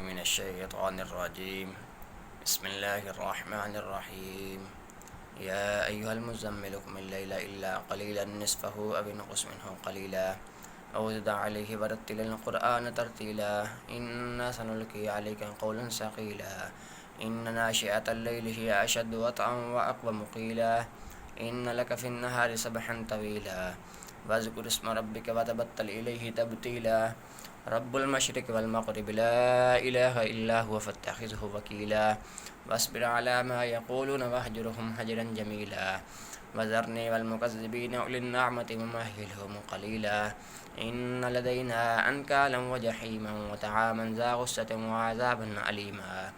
من الشيطان الرجيم. بسم الله الرحمن الرحيم. يا أيها المزمل قم الليل إلا قليلا نصفه أو انقص منه قليلا أو زد عليه ورتل القرآن ترتيلا إنا سنلقي عليك قولا ثقيلا إن ناشئة الليل هي أشد وطئا وأقوم قيلا إن لك في النهار سبحا طويلا واذكر اسم ربك وتبتل إليه تبتيلا رب المشرق والمغرب لا إله إلا هو فاتخذه وكيلا واصبر على ما يقولون واهجرهم هجرا جميلا وذرني والمكذبين أولي النعمة ومهلهم قليلا إن لدينا أنكالا وجحيما وطعاما ذا غصة وعذابا أليما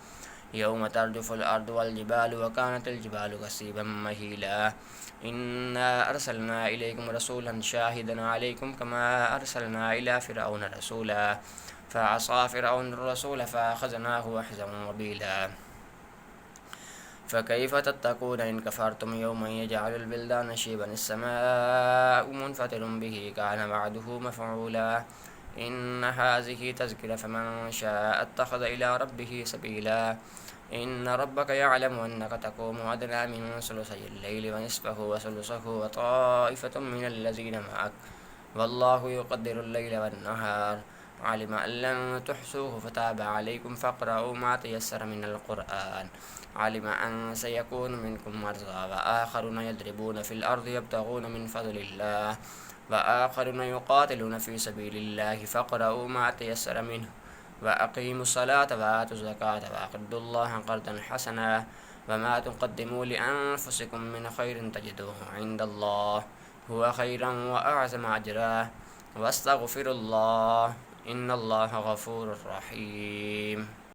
يوم ترجف الأرض والجبال وكانت الجبال كثيبا مهيلا إنا أرسلنا إليكم رسولا شاهدا عليكم كما أرسلنا إلى فرعون رسولا فعصى فرعون الرسول فأخذناه أخذا وبيلا فكيف تتقون إن كفرتم يوما يجعل البلدان شيبا السماء منفطر به كان وعده مفعولا إن هذه تذكرة فمن شاء اتخذ إلى ربه سبيلا إن ربك يعلم أنك تقوم أدنى من ثلثي الليل ونصفه وثلثه وطائفة من الذين معك والله يقدر الليل والنهار علم أن لن تحصوه فتاب عليكم فاقرؤوا ما تيسر من القرآن علم أن سيكون منكم مرضى وآخرون يضربون في الأرض يبتغون من فضل الله وآخرون يقاتلون في سبيل الله فاقرؤوا ما تيسر منه وأقيموا الصلاة وآتوا الزكاة وأقرضوا الله قرضا حسنا وما تقدموا لأنفسكم من خير تجدوه عند الله هو خيرا وأعظم أجرا واستغفر الله إن الله غفور رحيم.